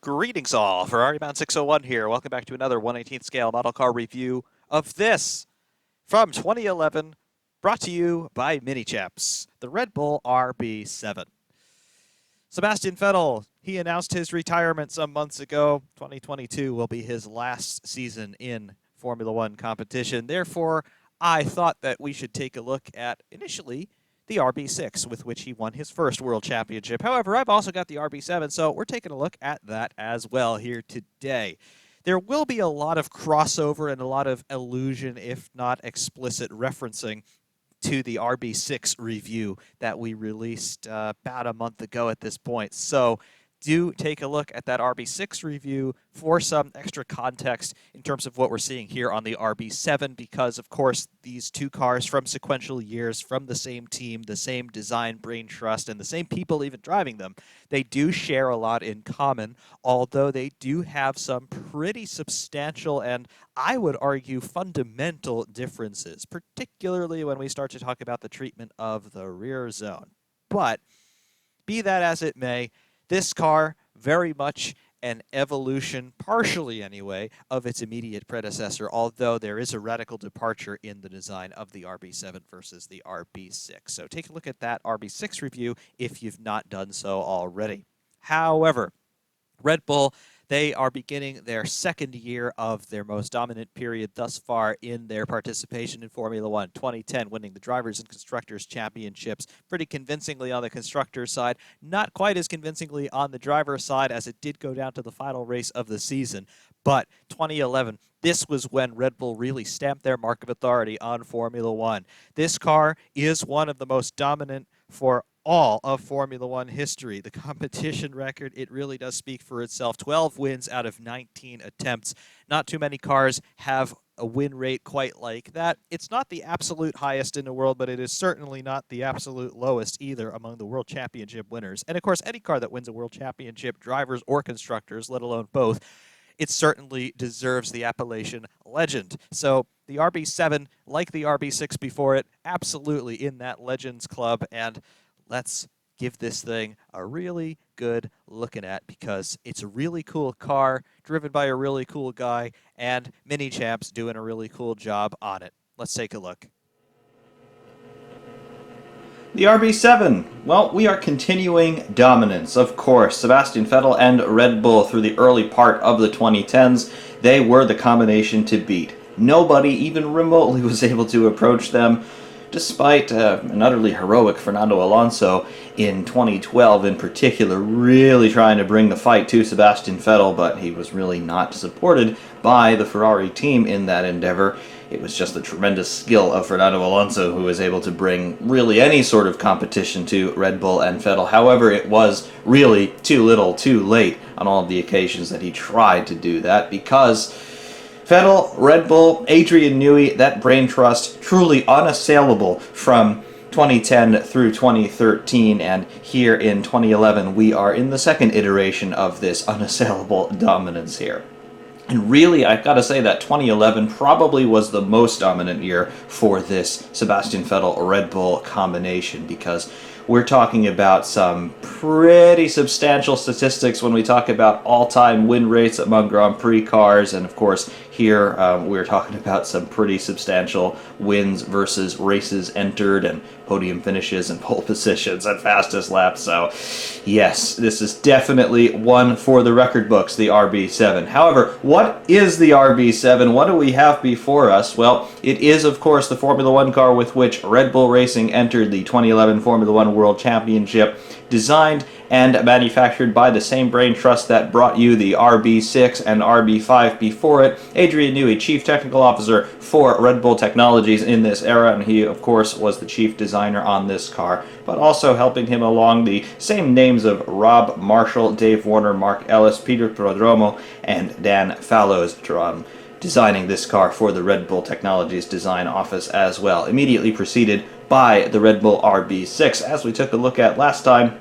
Greetings all, Ferrari-bound 601 here. Welcome back to another 1/18th scale model car review of this from 2011, brought to you by Minichamps, the Red Bull RB7. Sebastian Vettel, he announced his retirement some months ago. 2022 will be his last season in Formula One competition. Therefore, I thought that we should take a look at, initially, the RB6, with which he won his first World Championship. However, I've also got the RB7, so we're taking a look at that as well here today. There will be a lot of crossover and a lot of allusion, if not explicit referencing, to the RB6 review that we released about a month ago at this point. So do take a look at that RB6 review for some extra context in terms of what we're seeing here on the RB7, because, of course, these two cars from sequential years, from the same team, the same design, brain trust, and the same people even driving them, they do share a lot in common, although they do have some pretty substantial and, I would argue, fundamental differences, particularly when we start to talk about the treatment of the rear zone. But be that as it may, this car, very much an evolution, partially anyway, of its immediate predecessor, although there is a radical departure in the design of the RB7 versus the RB6. So take a look at that RB6 review if you've not done so already. However, Red Bull, they are beginning their second year of their most dominant period thus far in their participation in Formula One. 2010 winning the Drivers' and Constructors' Championships pretty convincingly on the Constructors' side, not quite as convincingly on the driver's side as it did go down to the final race of the season. But 2011, this was when Red Bull really stamped their mark of authority on Formula One. This car is one of the most dominant for all of Formula One history. The competition record, it really does speak for itself. 12 wins out of 19 attempts. Not too many cars have a win rate quite like that. It's not the absolute highest in the world, but it is certainly not the absolute lowest either among the World Championship winners. And of course, any car that wins a World Championship, drivers or constructors, let alone both, it certainly deserves the appellation legend. So the RB7, like the RB6 before it, absolutely in that Legends Club, and let's give this thing a really good looking at, because it's a really cool car, driven by a really cool guy, and Minichamps doing a really cool job on it. Let's take a look. The RB7, well, we are continuing dominance, of course. Sebastian Vettel and Red Bull through the early part of the 2010s, they were the combination to beat. Nobody even remotely was able to approach them, despite an utterly heroic Fernando Alonso in 2012 in particular, really trying to bring the fight to Sebastian Vettel, but he was really not supported by the Ferrari team in that endeavor. It was just the tremendous skill of Fernando Alonso who was able to bring really any sort of competition to Red Bull and Vettel. However, it was really too little, too late on all of the occasions that he tried to do that, because Vettel, Red Bull, Adrian Newey, that brain trust, truly unassailable from 2010 through 2013, and here in 2011 we are in the second iteration of this unassailable dominance here. And really, I've got to say that 2011 probably was the most dominant year for this Sebastian Vettel-Red Bull combination, because we're talking about some pretty substantial statistics when we talk about all-time win rates among Grand Prix cars, and of course here we're talking about some pretty substantial wins versus races entered and podium finishes and pole positions and fastest laps. So yes, this is definitely one for the record books, the RB7. However, what is the RB7? What do we have before us? Well, it is of course the Formula One car with which Red Bull Racing entered the 2011 Formula One World Championship, designed and manufactured by the same brain trust that brought you the RB6 and RB5 before it. Adrian Newey, Chief Technical Officer for Red Bull Technologies in this era, and he, of course, was the chief designer on this car, but also helping him along the same names of Rob Marshall, Dave Warner, Mark Ellis, Peter Prodromo, and Dan Fallows, designing this car for the Red Bull Technologies design office as well, immediately preceded by the Red Bull RB6, as we took a look at last time,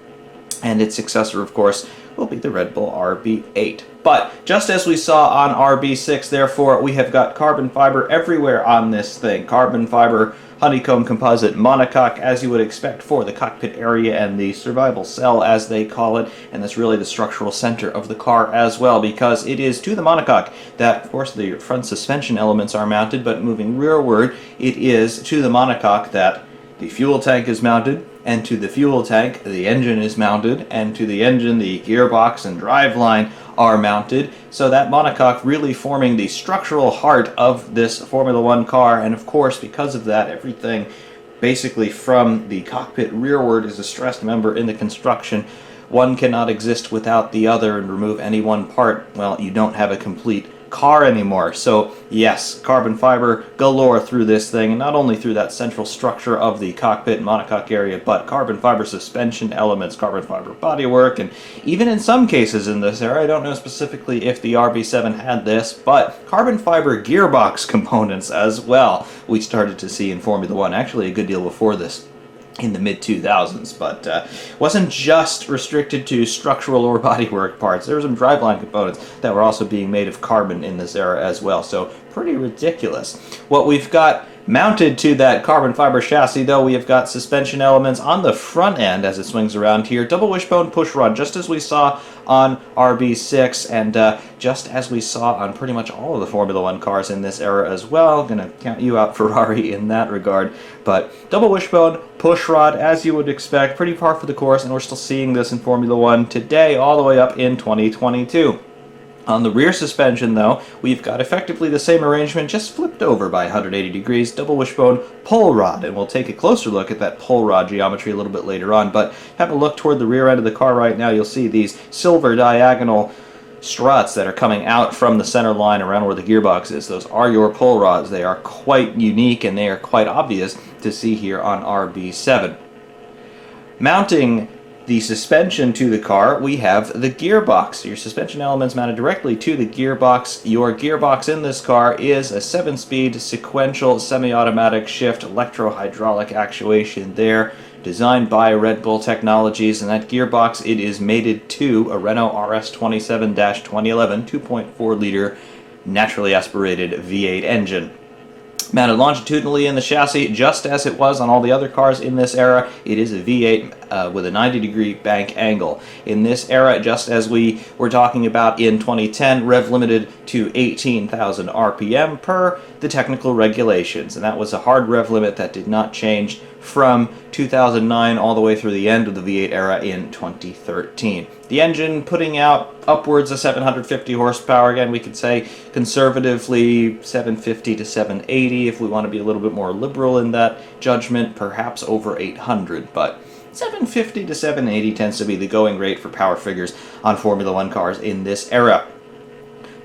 and its successor, of course, will be the Red Bull RB8. But just as we saw on RB6, therefore, we have got carbon fiber everywhere on this thing. Carbon fiber honeycomb composite monocoque, as you would expect for the cockpit area and the survival cell, as they call it, and that's really the structural center of the car as well, because it is to the monocoque that, of course, the front suspension elements are mounted, but moving rearward, it is to the monocoque that the fuel tank is mounted, and to the fuel tank, the engine is mounted, and to the engine, the gearbox and driveline are mounted. So that monocoque really forming the structural heart of this Formula One car, and of course, because of that, everything basically from the cockpit rearward is a stressed member in the construction. One cannot exist without the other, and remove any one part, well, you don't have a complete car anymore. So yes, carbon fiber galore through this thing, and not only through that central structure of the cockpit monocoque area, but carbon fiber suspension elements, carbon fiber bodywork, and even in some cases in this era, I don't know specifically if the RB7 had this, but carbon fiber gearbox components as well we started to see in Formula One, actually a good deal before this, in the mid-2000s, but wasn't just restricted to structural or bodywork parts. There were some driveline components that were also being made of carbon in this era as well, so pretty ridiculous. What we've got mounted to that carbon fiber chassis, though, we have got suspension elements on the front end as it swings around here, double wishbone push rod, just as we saw on RB6, and just as we saw on pretty much all of the Formula One cars in this era as well. Gonna count you out, Ferrari, in that regard. But double wishbone push rod, as you would expect, pretty par for the course, and we're still seeing this in Formula One today, all the way up in 2022. On the rear suspension, though, we've got effectively the same arrangement, just flipped over by 180 degrees, double wishbone pull rod, and we'll take a closer look at that pull rod geometry a little bit later on, but have a look toward the rear end of the car right now. You'll see these silver diagonal struts that are coming out from the center line around where the gearbox is. Those are your pull rods. They are quite unique, and they are quite obvious to see here on RB7. Mounting the suspension to the car, we have the gearbox. Your suspension elements mounted directly to the gearbox. Your gearbox in this car is a 7-speed sequential semi-automatic shift electro-hydraulic actuation there, designed by Red Bull Technologies, and that gearbox, it is mated to a Renault RS27-2011 2.4-liter naturally aspirated V8 engine. Mounted longitudinally in the chassis, just as it was on all the other cars in this era, it is a V8 with a 90-degree bank angle. In this era, just as we were talking about in 2010, rev limited to 18,000 RPM per the technical regulations, and that was a hard rev limit that did not change from 2009 all the way through the end of the V8 era in 2013. The engine putting out upwards of 750 horsepower. Again, we could say conservatively 750 to 780 if we want to be a little bit more liberal in that judgment, perhaps over 800, but 750 to 780 tends to be the going rate for power figures on Formula One cars in this era.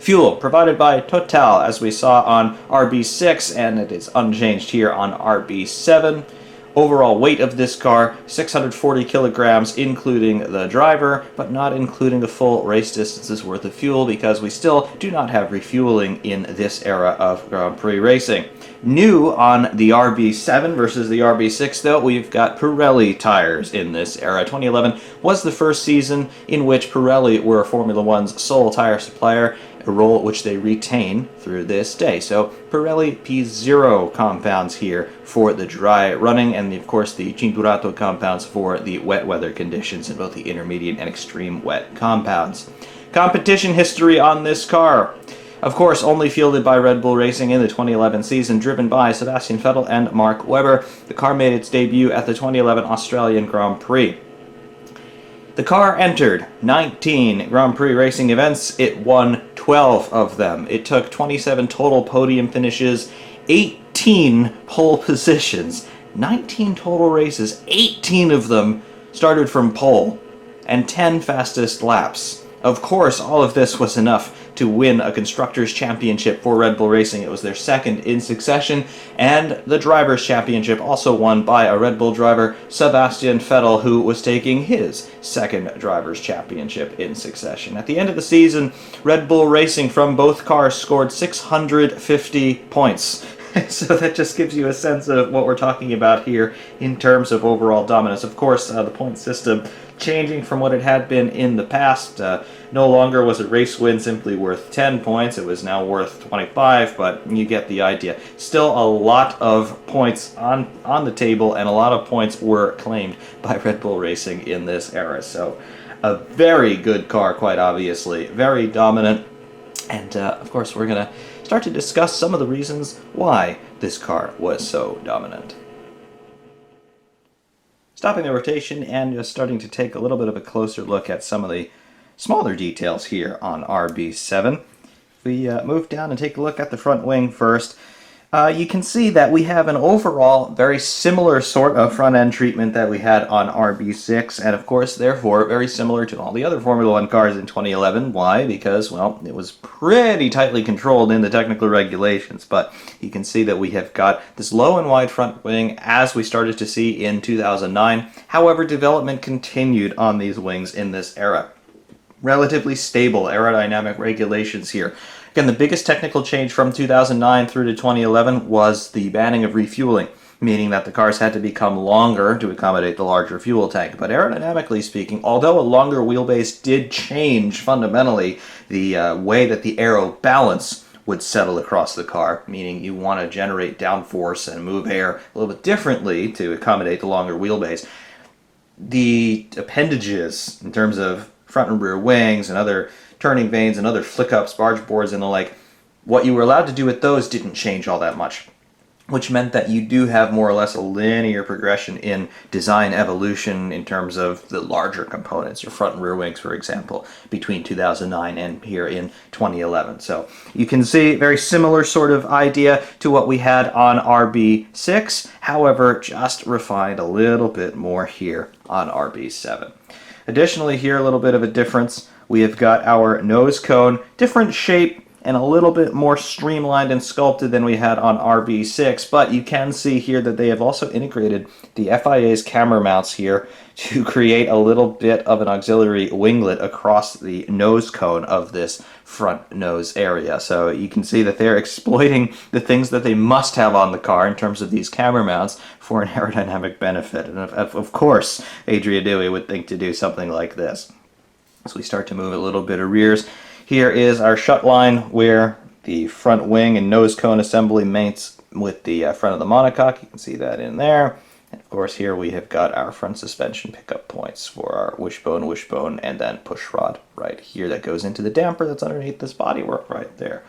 Fuel provided by Total, as we saw on RB6, and it is unchanged here on RB7. Overall weight of this car, 640 kilograms, including the driver, but not including a full race distance's worth of fuel, because we still do not have refueling in this era of Grand Prix racing. New on the RB7 versus the RB6, though, we've got Pirelli tires in this era. 2011 was the first season in which Pirelli were Formula One's sole tire supplier, a role which they retain through this day. So Pirelli P0 compounds here for the dry running, and of course the Cinturato compounds for the wet weather conditions in both the intermediate and extreme wet compounds. Competition history on this car. Of course, only fielded by Red Bull Racing in the 2011 season, driven by Sebastian Vettel and Mark Webber. The car made its debut at the 2011 Australian Grand Prix. The car entered 19 Grand Prix racing events. It won 12 of them. It took 27 total podium finishes, 18 pole positions, 19 total races, 18 of them started from pole, and 10 fastest laps. Of course, all of this was enough to win a Constructors' Championship for Red Bull Racing. It was their second in succession, and the Drivers' Championship also won by a Red Bull driver, Sebastian Vettel, who was taking his second Drivers' Championship in succession. At the end of the season, Red Bull Racing from both cars scored 650 points. So that just gives you a sense of what we're talking about here in terms of overall dominance. Of course, the point system changing from what it had been in the past. No longer was a race win simply worth 10 points. It was now worth 25, but you get the idea. Still a lot of points on the table, and a lot of points were claimed by Red Bull Racing in this era. So a very good car, quite obviously. Very dominant. And, of course, we're going to start to discuss some of the reasons why this car was so dominant. Stopping the rotation and just starting to take a little bit of a closer look at some of the smaller details here on RB7. If we move down and take a look at the front wing first, you can see that we have an overall very similar sort of front-end treatment that we had on RB6, and of course, therefore, very similar to all the other Formula One cars in 2011. Why? Because, well, it was pretty tightly controlled in the technical regulations, but you can see that we have got this low and wide front wing as we started to see in 2009. However, development continued on these wings in this era. Relatively stable aerodynamic regulations here. Again, the biggest technical change from 2009 through to 2011 was the banning of refueling, meaning that the cars had to become longer to accommodate the larger fuel tank. But aerodynamically speaking, although a longer wheelbase did change fundamentally the way that the aero balance would settle across the car, meaning you want to generate downforce and move air a little bit differently to accommodate the longer wheelbase, the appendages in terms of front and rear wings and other turning vanes and other flick-ups, barge boards and the like, what you were allowed to do with those didn't change all that much, which meant that you do have more or less a linear progression in design evolution in terms of the larger components, your front and rear wings, for example, between 2009 and here in 2011. So you can see very similar sort of idea to what we had on RB6, however, just refined a little bit more here on RB7. Additionally, here a little bit of a difference. We have got our nose cone, different shape and a little bit more streamlined and sculpted than we had on RB6, but you can see here that they have also integrated the FIA's camera mounts here to create a little bit of an auxiliary winglet across the nose cone of this front nose area. So you can see that they're exploiting the things that they must have on the car in terms of these camera mounts for an aerodynamic benefit. And of course, Adrian Newey would think to do something like this. So we start to move a little bit of rears. Here is our shut line where the front wing and nose cone assembly mates with the front of the monocoque. You can see that in there. And of course here we have got our front suspension pickup points for our wishbone, and then push rod right here that goes into the damper that's underneath this bodywork right there.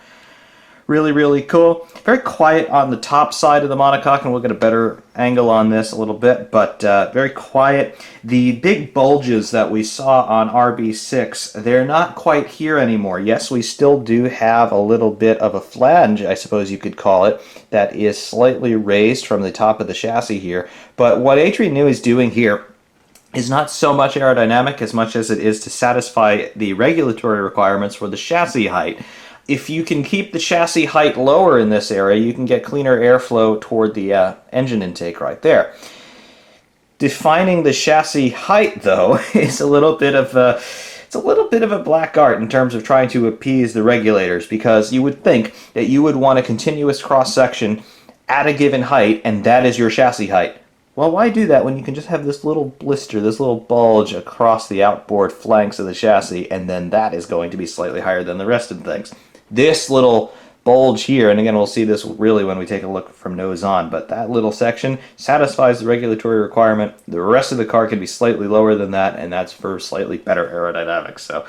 Really, really cool. Very quiet on the top side of the monocoque, and we'll get a better angle on this a little bit, but very quiet. The big bulges that we saw on RB6, they're not quite here anymore. Yes, we still do have a little bit of a flange, I suppose you could call it, that is slightly raised from the top of the chassis here. But what Adrian Newey is doing here is not so much aerodynamic as much as it is to satisfy the regulatory requirements for the chassis height. If you can keep the chassis height lower in this area, you can get cleaner airflow toward the engine intake right there. Defining the chassis height, though, is a little bit of a black art in terms of trying to appease the regulators, because you would think that you would want a continuous cross-section at a given height, and that is your chassis height. Well, why do that when you can just have this little blister, this little bulge across the outboard flanks of the chassis, and then that is going to be slightly higher than the rest of things? This little bulge here, and again we'll see this really when we take a look from nose on, but that little section satisfies the regulatory requirement. The rest of the car can be slightly lower than that, and that's for slightly better aerodynamics. So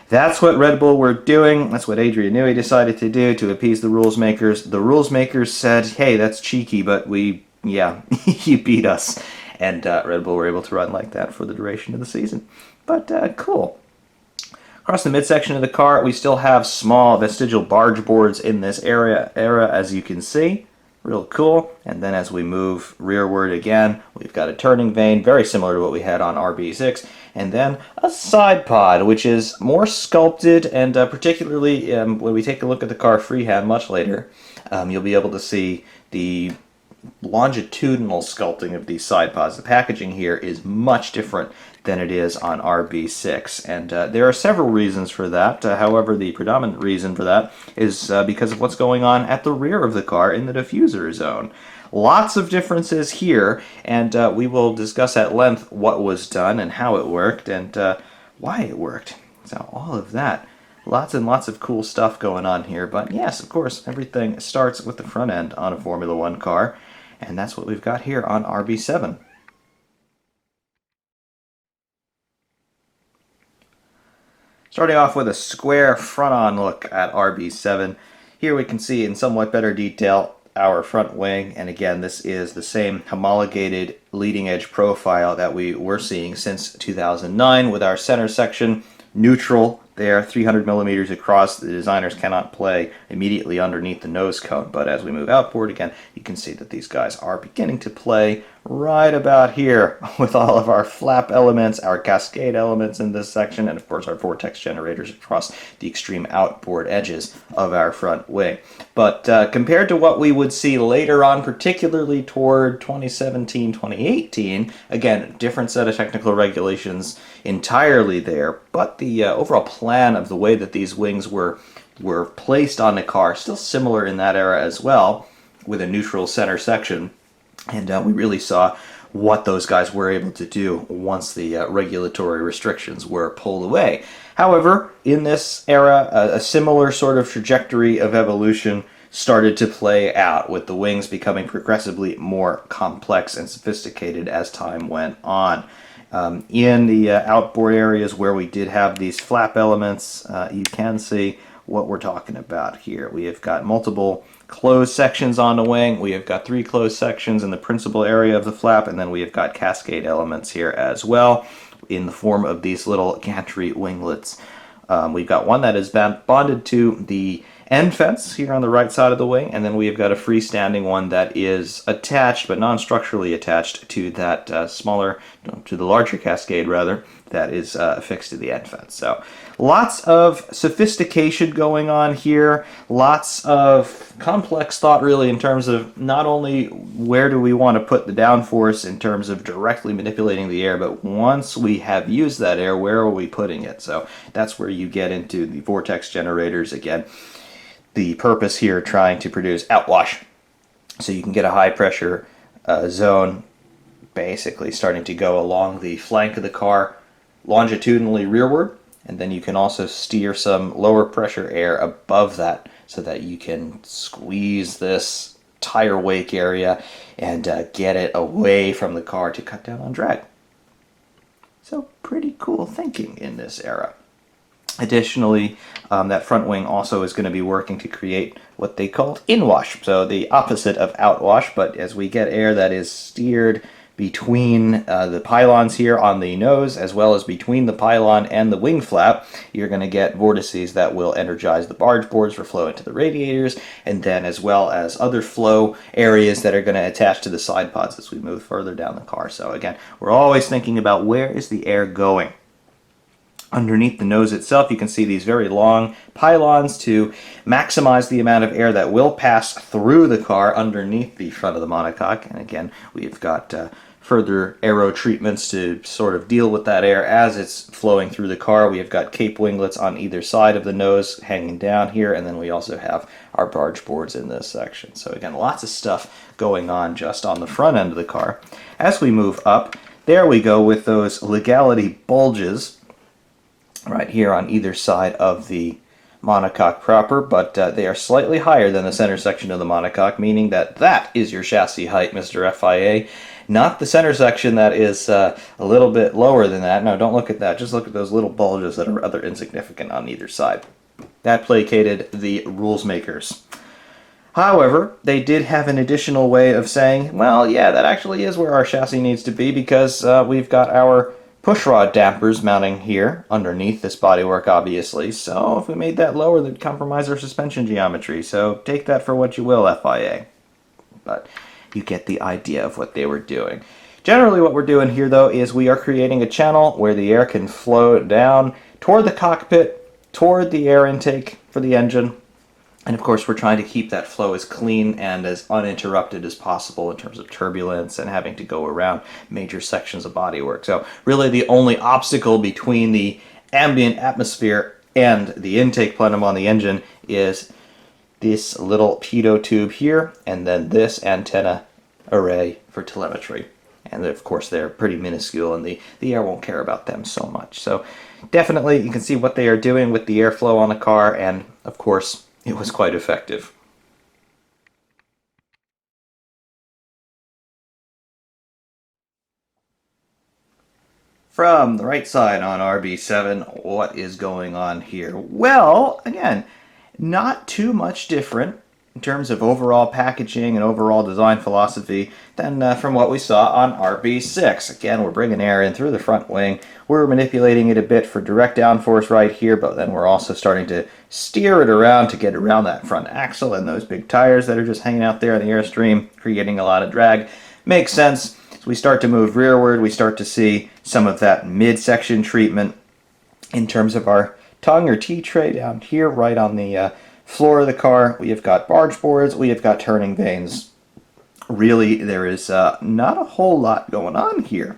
that's what Red Bull were doing. That's what Adrian Newey decided to do to appease the rules makers. The rules makers said, hey, that's cheeky, but you beat us. And Red Bull were able to run like that for the duration of the season. But cool. Across the midsection of the car, we still have small vestigial barge boards in this era, as you can see. Real cool. And then as we move rearward again, we've got a turning vane, very similar to what we had on RB6. And then a side pod, which is more sculpted, and particularly when we take a look at the car freehand much later, you'll be able to see the longitudinal sculpting of these side pods. The packaging here is much different than it is on RB6, and there are several reasons for that. However, the predominant reason for that is because of what's going on at the rear of the car in the diffuser zone. Lots of differences here, and we will discuss at length what was done and how it worked and why it worked. So all of that. Lots and lots of cool stuff going on here, but yes, of course, everything starts with the front end on a Formula One car, and that's what we've got here on RB7. Starting off with a square front-on look at RB7. Here we can see in somewhat better detail our front wing, and again, this is the same homologated leading-edge profile that we were seeing since 2009 with our center section neutral there, 300 millimeters across. The designers cannot play immediately underneath the nose cone, but as we move outboard again, you can see that these guys are beginning to play right about here with all of our flap elements, our cascade elements in this section, and of course our vortex generators across the extreme outboard edges of our front wing. But compared to what we would see later on, particularly toward 2017, 2018, again, different set of technical regulations entirely there, but the overall plan of the way that these wings were placed on the car, still similar in that era as well, with a neutral center section. And we really saw what those guys were able to do once the regulatory restrictions were pulled away. However, in this era, a similar sort of trajectory of evolution started to play out, with the wings becoming progressively more complex and sophisticated as time went on. In the outboard areas where we did have these flap elements, you can see what we're talking about here. We have got multiple closed sections on the wing. We have got 3 closed sections in the principal area of the flap, and then we have got cascade elements here as well in the form of these little gantry winglets. We've got one that is bonded to the end fence here on the right side of the wing, and then we have got a freestanding one that is attached, but non-structurally attached to that to the larger cascade rather, that is affixed to the end fence. So lots of sophistication going on here, lots of complex thought really in terms of not only where do we want to put the downforce in terms of directly manipulating the air, but once we have used that air, where are we putting it? So that's where you get into the vortex generators again. The purpose here trying to produce outwash, so you can get a high pressure zone basically starting to go along the flank of the car longitudinally rearward, and then you can also steer some lower pressure air above that so that you can squeeze this tire wake area and get it away from the car to cut down on drag. So pretty cool thinking in this era. Additionally, that front wing also is going to be working to create what they called inwash, so the opposite of outwash, but as we get air that is steered between the pylons here on the nose, as well as between the pylon and the wing flap, you're going to get vortices that will energize the barge boards for flow into the radiators, and then as well as other flow areas that are going to attach to the side pods as we move further down the car. So again, we're always thinking about where is the air going. Underneath the nose itself, you can see these very long pylons to maximize the amount of air that will pass through the car underneath the front of the monocoque. And again, we've got further aero treatments to sort of deal with that air as it's flowing through the car. We have got cape winglets on either side of the nose hanging down here, and then we also have our barge boards in this section. So again, lots of stuff going on just on the front end of the car. As we move up, there we go with those legality bulges right here on either side of the monocoque proper, but they are slightly higher than the center section of the monocoque, meaning that that is your chassis height, Mr. FIA, not the center section that is a little bit lower than that. No, don't look at that. Just look at those little bulges that are rather insignificant on either side. That placated the rules makers. However, they did have an additional way of saying, well, yeah, that actually is where our chassis needs to be, because we've got our pushrod dampers mounting here underneath this bodywork, obviously. So if we made that lower, that'd compromise our suspension geometry. So take that for what you will, FIA. But you get the idea of what they were doing. Generally what we're doing here, though, is we are creating a channel where the air can flow down toward the cockpit, toward the air intake for the engine, And of course, we're trying to keep that flow as clean and as uninterrupted as possible in terms of turbulence and having to go around major sections of bodywork. So really the only obstacle between the ambient atmosphere and the intake plenum on the engine is this little pitot tube here, and then this antenna array for telemetry. And of course they're pretty minuscule, and the air won't care about them so much. So definitely you can see what they are doing with the airflow on the car, and of course it was quite effective. From the right side on RB7, what is going on here? Well, again, not too much different in terms of overall packaging and overall design philosophy than from what we saw on RB6. Again, we're bringing air in through the front wing. We're manipulating it a bit for direct downforce right here, but then we're also starting to steer it around to get around that front axle and those big tires that are just hanging out there in the airstream, creating a lot of drag. Makes sense. As we start to move rearward, we start to see some of that midsection treatment in terms of our tongue or T-tray down here right on the floor of the car. We have got barge boards, we have got turning vanes. Really, there is not a whole lot going on here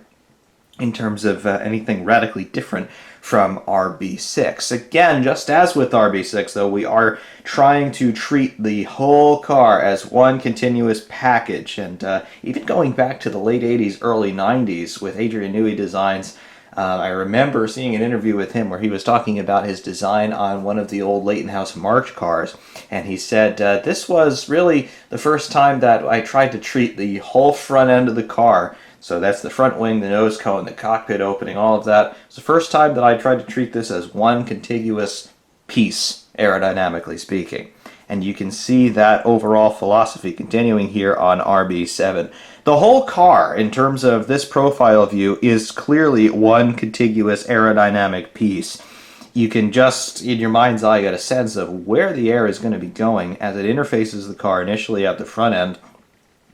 in terms of anything radically different from RB6. Again, just as with RB6, though, we are trying to treat the whole car as one continuous package. And even going back to the late 80s, early 90s with Adrian Newey designs, I remember seeing an interview with him where he was talking about his design on one of the old Leighton House March cars, and he said, this was really the first time that I tried to treat the whole front end of the car. So that's the front wing, the nose cone, the cockpit opening, all of that. It's the first time that I tried to treat this as one contiguous piece, aerodynamically speaking. And you can see that overall philosophy continuing here on RB7. The whole car, in terms of this profile view, is clearly one contiguous aerodynamic piece. You can just, in your mind's eye, get a sense of where the air is going to be going as it interfaces the car initially at the front end,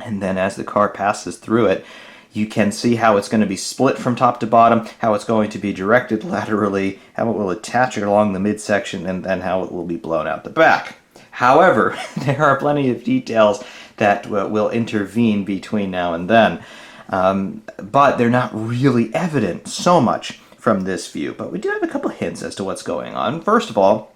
and then as the car passes through it. You can see how it's going to be split from top to bottom, how it's going to be directed laterally, how it will attach it along the midsection, and then how it will be blown out the back. However, there are plenty of details that will intervene between now and then, but they're not really evident so much from this view. But we do have a couple hints as to what's going on. First of all,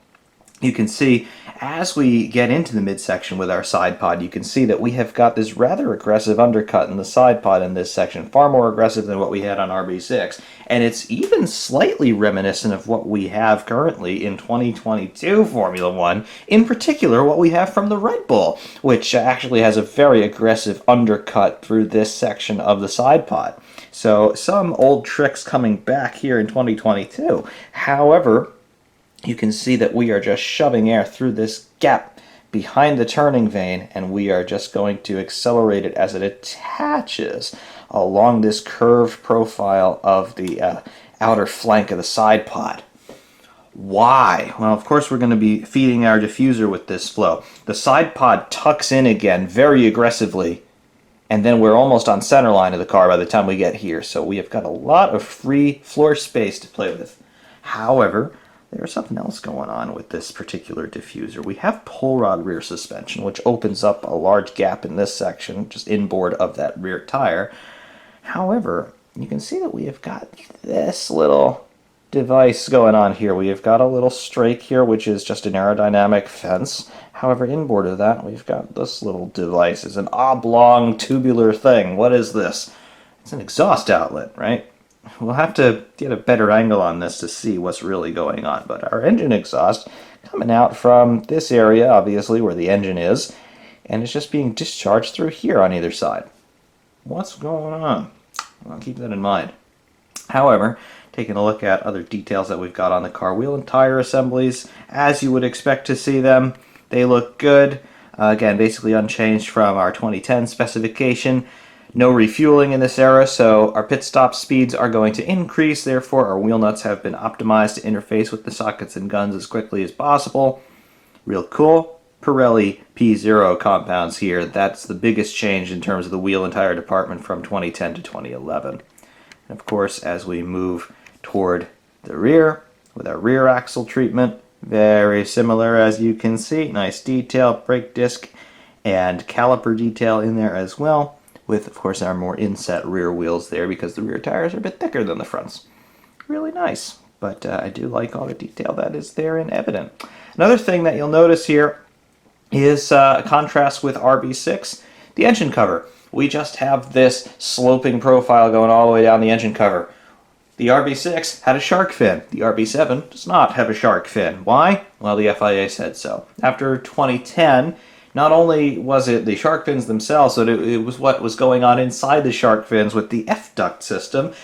you can see as we get into the midsection with our side pod, you can see that we have got this rather aggressive undercut in the side pod in this section, far more aggressive than what we had on RB6. And it's even slightly reminiscent of what we have currently in 2022 Formula One, in particular what we have from the Red Bull, which actually has a very aggressive undercut through this section of the side pod. So some old tricks coming back here in 2022. However, you can see that we are just shoving air through this gap behind the turning vane, and we are just going to accelerate it as it attaches along this curved profile of the outer flank of the side pod. Why? Well, of course we're going to be feeding our diffuser with this flow. The side pod tucks in again very aggressively, and then we're almost on center line of the car by the time we get here, so we have got a lot of free floor space to play with. However, there's something else going on with this particular diffuser. We have pull rod rear suspension, which opens up a large gap in this section, just inboard of that rear tire. However, you can see that we have got this little device going on here. We have got a little strake here, which is just an aerodynamic fence. However, inboard of that, we've got this little device. It's an oblong tubular thing. What is this? It's an exhaust outlet, right? We'll have to get a better angle on this to see what's really going on. But our engine exhaust coming out from this area, obviously, where the engine is, and it's just being discharged through here on either side. What's going on? Well, keep that in mind. However, taking a look at other details that we've got on the car, wheel and tire assemblies, as you would expect to see them, they look good. Again, basically unchanged from our 2010 specification. No refueling in this era, so our pit stop speeds are going to increase. Therefore, our wheel nuts have been optimized to interface with the sockets and guns as quickly as possible. Real cool. Pirelli P0 compounds here. That's the biggest change in terms of the wheel and tire department from 2010 to 2011. And of course, as we move toward the rear with our rear axle treatment, Very similar, as you can see. Nice detail, brake disc and caliper detail in there as well, with, of course, our more inset rear wheels there because the rear tires are a bit thicker than the fronts. Really nice, but I do like all the detail that is there and evident. Another thing that you'll notice here is a contrast with RB6, the engine cover. We just have this sloping profile going all the way down the engine cover. The RB6 had a shark fin. The RB7 does not have a shark fin. Why? Well, the FIA said so. After 2010, not only was it the shark fins themselves, but it was what was going on inside the shark fins with the F-duct system.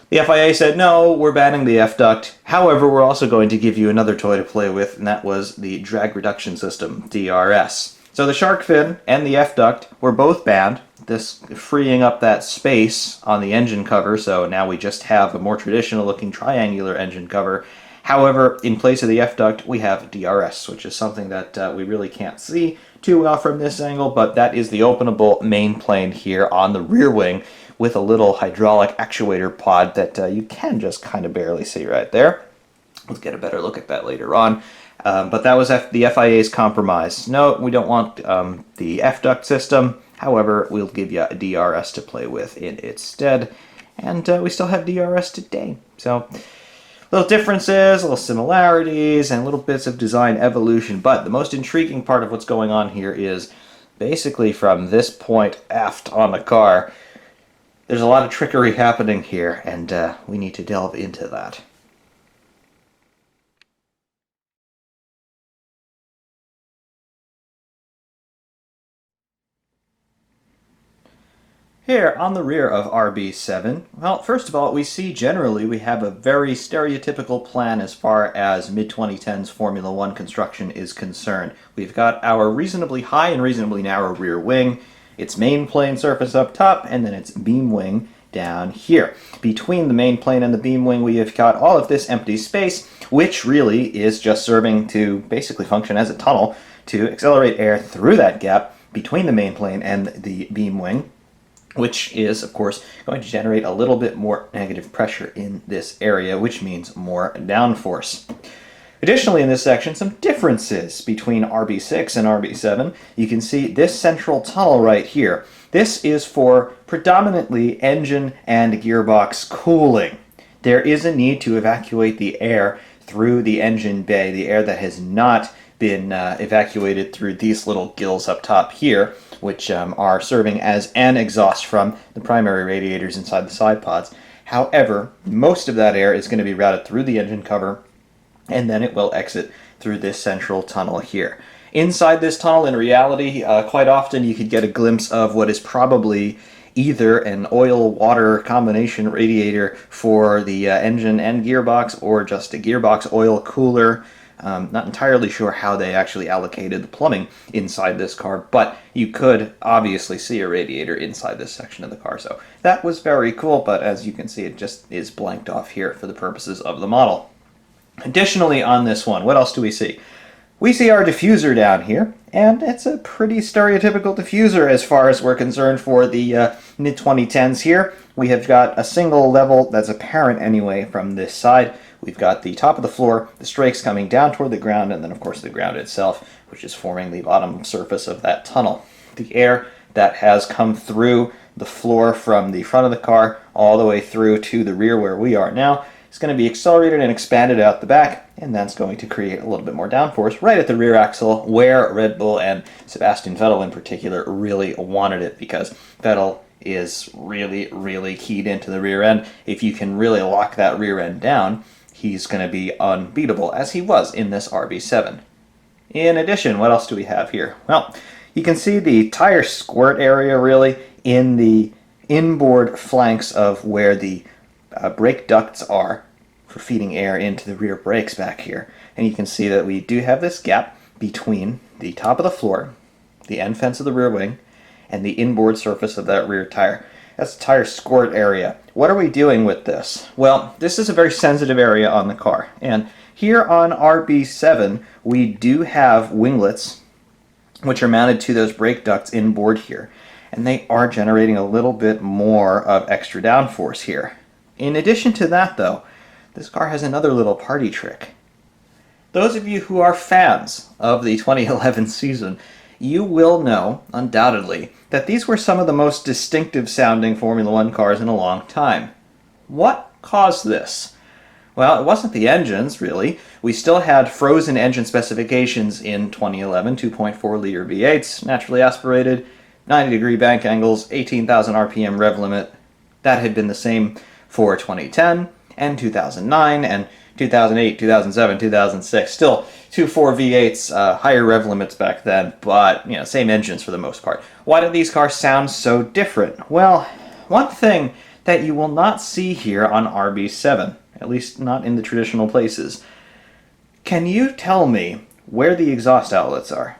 The FIA said, no, we're banning the F-duct. However, we're also going to give you another toy to play with, and that was the drag reduction system, DRS. So the shark fin and the F-duct were both banned, this freeing up that space on the engine cover, so now we just have a more traditional looking triangular engine cover. However, in place of the F-duct, we have DRS, which is something that we really can't see too well from this angle, but that is the openable main plane here on the rear wing with a little hydraulic actuator pod that you can just kind of barely see right there. We'll get a better look at that later on. But that was the FIA's compromise. No, we don't want the F-duct system. However, we'll give you a DRS to play with in its stead. And we still have DRS today. So little differences, little similarities, and little bits of design evolution. But the most intriguing part of what's going on here is basically from this point aft on the car, there's a lot of trickery happening here, and we need to delve into that. Here, on the rear of RB7, well, first of all, we see generally we have a very stereotypical plan as far as mid-2010s Formula One construction is concerned. We've got our reasonably high and reasonably narrow rear wing, its main plane surface up top, and then its beam wing down here. Between the main plane and the beam wing, we have got all of this empty space, which really is just serving to basically function as a tunnel to accelerate air through that gap between the main plane and the beam wing, which is, of course, going to generate a little bit more negative pressure in this area, which means more downforce. Additionally, in this section, some differences between RB6 and RB7. You can see this central tunnel right here. This is for predominantly engine and gearbox cooling. There is a need to evacuate the air through the engine bay, the air that has not been evacuated through these little gills up top here, which are serving as an exhaust from the primary radiators inside the side pods. However, most of that air is going to be routed through the engine cover, and then it will exit through this central tunnel here. Inside this tunnel, in reality, quite often you could get a glimpse of what is probably either an oil-water combination radiator for the engine and gearbox, or just a gearbox oil cooler. Not entirely sure how they actually allocated the plumbing inside this car, but you could obviously see a radiator inside this section of the car. So that was very cool, but as you can see, it just is blanked off here for the purposes of the model. Additionally, on this one, what else do we see? We see our diffuser down here, and it's a pretty stereotypical diffuser as far as we're concerned for the mid-2010s here. We have got a single level that's apparent anyway from this side. We've got the top of the floor, the strakes coming down toward the ground, and then of course the ground itself, which is forming the bottom surface of that tunnel. The air that has come through the floor from the front of the car all the way through to the rear where we are now is going to be accelerated and expanded out the back, and that's going to create a little bit more downforce right at the rear axle, where Red Bull and Sebastian Vettel in particular really wanted it, because Vettel is really keyed into the rear end. If you can really lock that rear end down, he's going to be unbeatable, as he was in this RB7. In addition, what else do we have here? Well, you can see the tire squirt area really in the inboard flanks of where the brake ducts are for feeding air into the rear brakes back here. And you can see that we do have this gap between the top of the floor, the end fence of the rear wing, and the inboard surface of that rear tire. That's the tire squirt area. What are we doing with this? Well, this is a very sensitive area on the car. And here on RB7, we do have winglets, which are mounted to those brake ducts inboard here. And they are generating a little bit more of extra downforce here. In addition to that, though, this car has another little party trick. Those of you who are fans of the 2011 season, you will know, undoubtedly, that these were some of the most distinctive sounding Formula One cars in a long time. What caused this? Well, it wasn't the engines, really. We still had frozen engine specifications in 2011, 2.4 liter V8s, naturally aspirated, 90-degree bank angles, 18,000 RPM rev limit. That had been the same for 2010 and 2009 and 2008, 2007, 2006. Still 2.4 V8s, higher rev limits back then, but same engines for the most part. Why do these cars sound so different? Well, one thing that you will not see here on RB7, at least not in the traditional places. Can you tell me where the exhaust outlets are?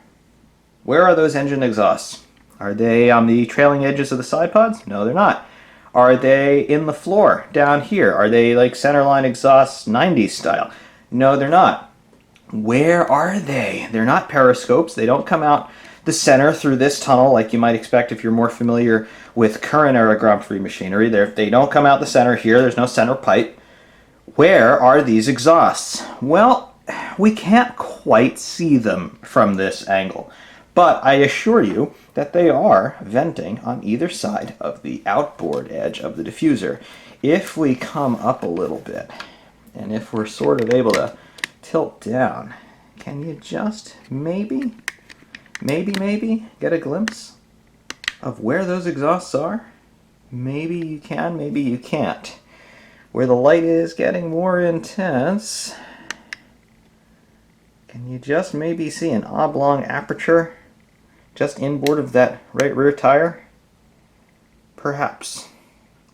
Where are those engine exhausts? Are they on the trailing edges of the side pods? No, they're not. Are they in the floor down here? Are they like centerline exhausts 90s style? No, they're not. Where are they? They're not periscopes. They don't come out the center through this tunnel like you might expect if you're more familiar with current era Grand Prix machinery. They don't come out the center here. There's no center pipe. Where are these exhausts? Well, we can't quite see them from this angle, but I assure you that they are venting on either side of the outboard edge of the diffuser. If we come up a little bit, and if we're sort of able to tilt down, can you just maybe get a glimpse of where those exhausts are? Maybe you can, maybe you can't. Where the light is getting more intense, can you just maybe see an oblong aperture just inboard of that right rear tire? Perhaps.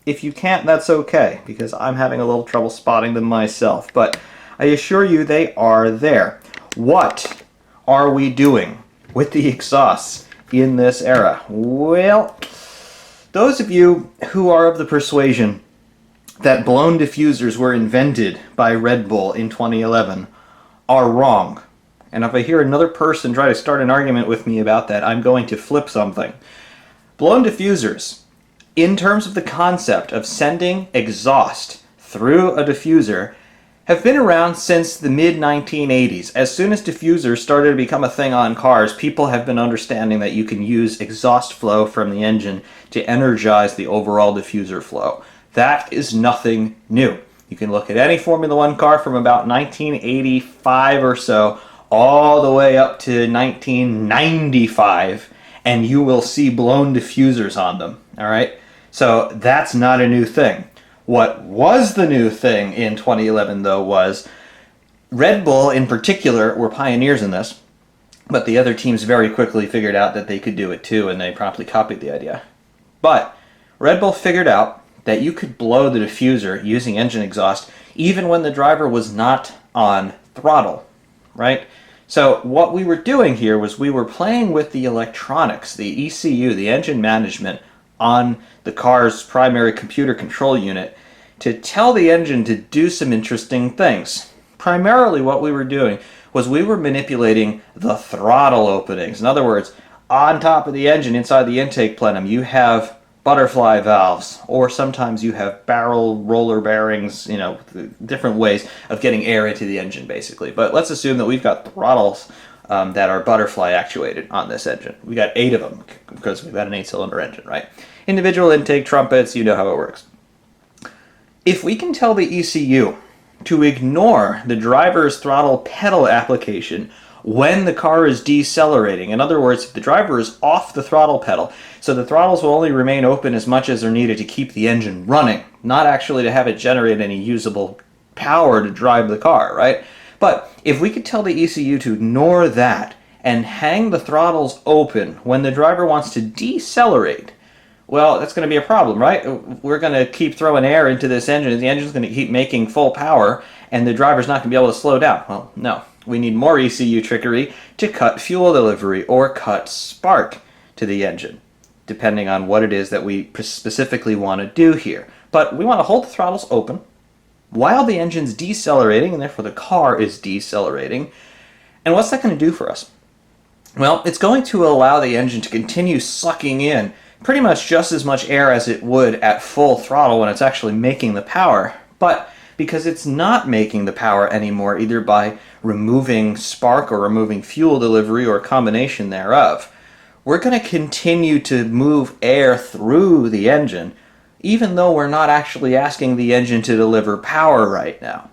If you can't, that's okay, because I'm having a little trouble spotting them myself, but I assure you they are there. What are we doing with the exhausts in this era? Well, those of you who are of the persuasion that blown diffusers were invented by Red Bull in 2011 are wrong. And if I hear another person try to start an argument with me about that, I'm going to flip something. Blown diffusers, in terms of the concept of sending exhaust through a diffuser, have been around since the mid-1980s. As soon as diffusers started to become a thing on cars, people have been understanding that you can use exhaust flow from the engine to energize the overall diffuser flow. That is nothing new. You can look at any Formula One car from about 1985 or so all the way up to 1995, and you will see blown diffusers on them. All right? So that's not a new thing. What was the new thing in 2011, though, was Red Bull in particular were pioneers in this, but the other teams very quickly figured out that they could do it too, and they promptly copied the idea. But Red Bull figured out that you could blow the diffuser using engine exhaust even when the driver was not on throttle, right? So what we were doing here was we were playing with the electronics, the ECU, the engine management, on the car's primary computer control unit to tell the engine to do some interesting things. Primarily what we were doing was we were manipulating the throttle openings. In other words, on top of the engine, inside the intake plenum, you have butterfly valves, or sometimes you have barrel roller bearings, different ways of getting air into the engine, basically. But let's assume that we've got throttles that are butterfly actuated on this engine. We got 8 of them because we've got an 8-cylinder engine, right? Individual intake trumpets, you know how it works. If we can tell the ECU to ignore the driver's throttle pedal application when the car is decelerating, in other words, if the driver is off the throttle pedal, so the throttles will only remain open as much as are needed to keep the engine running, not actually to have it generate any usable power to drive the car, right? But if we could tell the ECU to ignore that and hang the throttles open when the driver wants to decelerate, well, that's going to be a problem, right? We're going to keep throwing air into this engine, and the engine's going to keep making full power, and the driver's not going to be able to slow down. Well, no. We need more ECU trickery to cut fuel delivery or cut spark to the engine, depending on what it is that we specifically want to do here. But we want to hold the throttles open while the engine's decelerating, and therefore the car is decelerating. And what's that going to do for us? Well, it's going to allow the engine to continue sucking in pretty much just as much air as it would at full throttle when it's actually making the power. But because it's not making the power anymore, either by removing spark or removing fuel delivery or a combination thereof. We're going to continue to move air through the engine, even though we're not actually asking the engine to deliver power right now.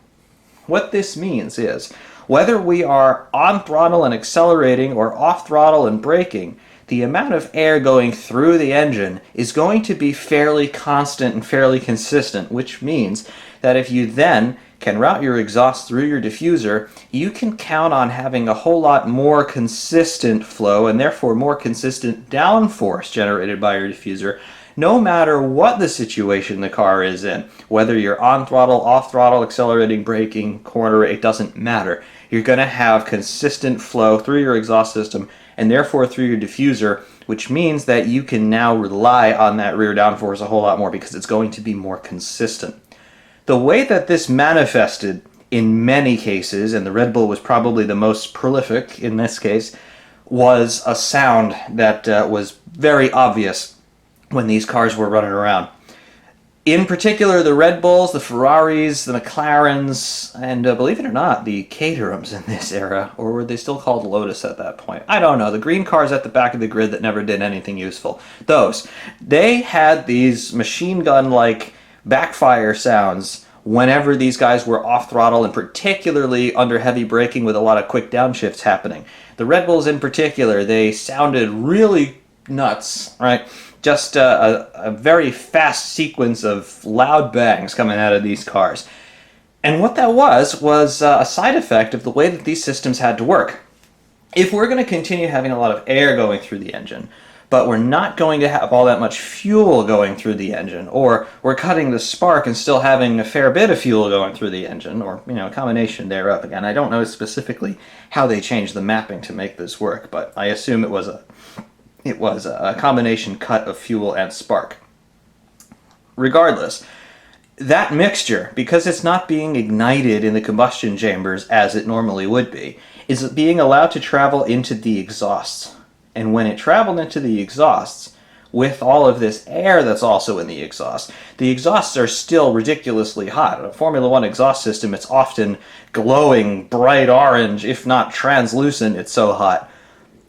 What this means is, whether we are on throttle and accelerating or off throttle and braking, the amount of air going through the engine is going to be fairly constant and fairly consistent, which means that if you then can route your exhaust through your diffuser, you can count on having a whole lot more consistent flow and therefore more consistent downforce generated by your diffuser, no matter what the situation the car is in. Whether you're on throttle, off throttle, accelerating, braking, corner, it doesn't matter. You're going to have consistent flow through your exhaust system and therefore through your diffuser, which means that you can now rely on that rear downforce a whole lot more because it's going to be more consistent. The way that this manifested in many cases, and the Red Bull was probably the most prolific in this case, was a sound that was very obvious when these cars were running around. In particular, the Red Bulls, the Ferraris, the McLarens, and believe it or not, the Caterhams in this era, or were they still called Lotus at that point? I don't know. The green cars at the back of the grid that never did anything useful. They had these machine gun-like backfire sounds whenever these guys were off throttle, and particularly under heavy braking with a lot of quick downshifts happening. The Red Bulls in particular, they sounded really nuts, right? Just a very fast sequence of loud bangs coming out of these cars. And what that was a side effect of the way that these systems had to work. If we're going to continue having a lot of air going through the engine, but we're not going to have all that much fuel going through the engine, or we're cutting the spark and still having a fair bit of fuel going through the engine, or a combination thereof. Again, I don't know specifically how they changed the mapping to make this work, but I assume it was a combination cut of fuel and spark. Regardless, that mixture, because it's not being ignited in the combustion chambers as it normally would be, is being allowed to travel into the exhausts. And when it traveled into the exhausts, with all of this air that's also in the exhausts are still ridiculously hot. In a Formula One exhaust system, it's often glowing bright orange, if not translucent, it's so hot.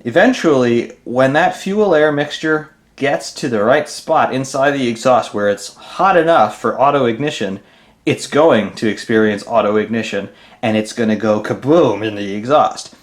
Eventually, when that fuel-air mixture gets to the right spot inside the exhaust where it's hot enough for auto-ignition, it's going to experience auto-ignition, and it's going to go kaboom in the exhaust.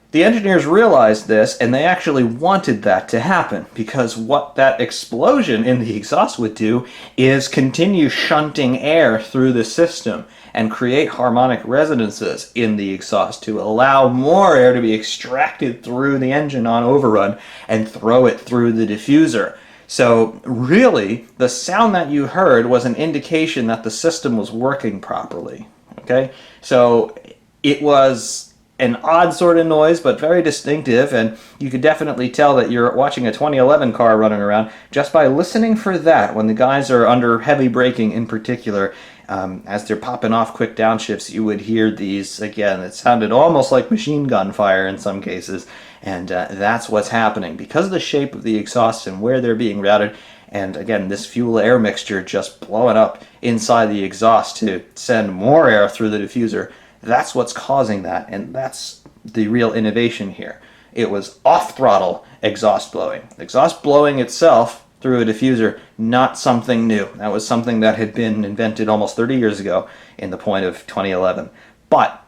The engineers realized this, and they actually wanted that to happen, because what that explosion in the exhaust would do is continue shunting air through the system and create harmonic resonances in the exhaust to allow more air to be extracted through the engine on overrun and throw it through the diffuser. So really, the sound that you heard was an indication that the system was working properly. Okay? So it was an odd sort of noise, but very distinctive, and you could definitely tell that you're watching a 2011 car running around just by listening for that when the guys are under heavy braking in particular. As they're popping off quick downshifts, you would hear these, again, it sounded almost like machine gun fire in some cases, and that's what's happening. Because of the shape of the exhaust and where they're being routed, and again, this fuel-air mixture just blowing up inside the exhaust to send more air through the diffuser, that's what's causing that, and that's the real innovation here. It was off-throttle exhaust blowing. Exhaust blowing itself through a diffuser, not something new. That was something that had been invented almost 30 years ago in the point of 2011. But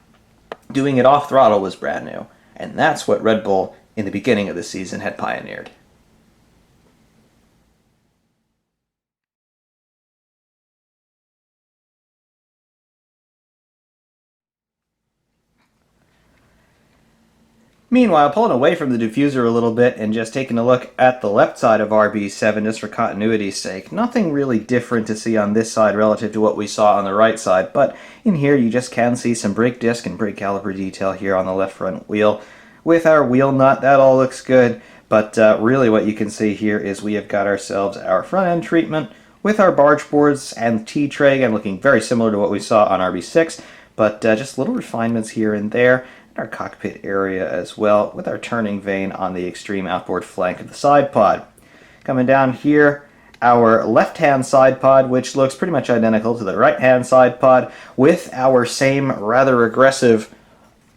doing it off-throttle was brand new, and that's what Red Bull in the beginning of the season had pioneered. Meanwhile, pulling away from the diffuser a little bit and just taking a look at the left side of RB7 just for continuity's sake, nothing really different to see on this side relative to what we saw on the right side, but in here you just can see some brake disc and brake caliper detail here on the left front wheel. With our wheel nut, that all looks good, but really what you can see here is we have got ourselves our front end treatment with our barge boards and T-tray, again looking very similar to what we saw on RB6, but just little refinements here and there. Our cockpit area as well, with our turning vane on the extreme outboard flank of the side pod. Coming down here, our left-hand side pod, which looks pretty much identical to the right-hand side pod, with our same rather aggressive